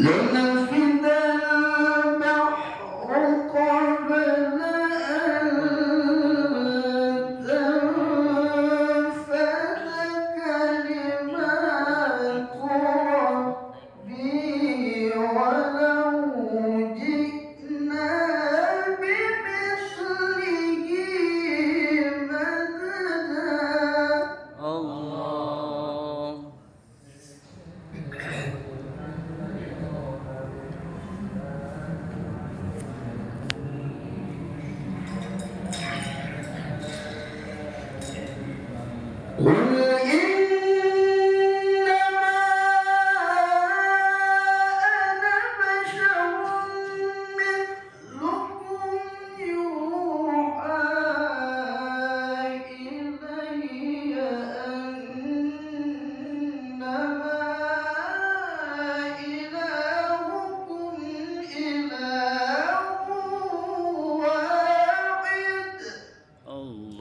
لنفد البحر قبل أن تنفد كلمات ربي ولو جئنا بمثله مددا. الله. قل إنما أنا بشر مثلكم يوحى إلي أنما إلهكم إله واحد. الله.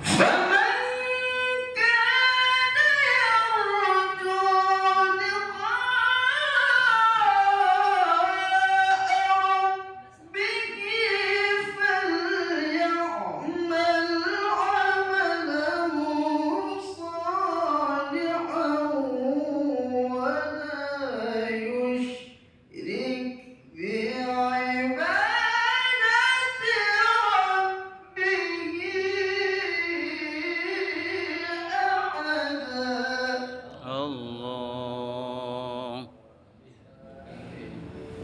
فمن كان يرجو لقاء ربه فليعمل عملا صالحا ولا يشرك بعبادة ربه أحدا. الله.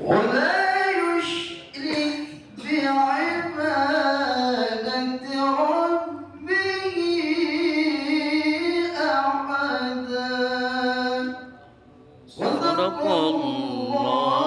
ولا يشرك بعبادة ربه أحدا. صدق صدق الله. الله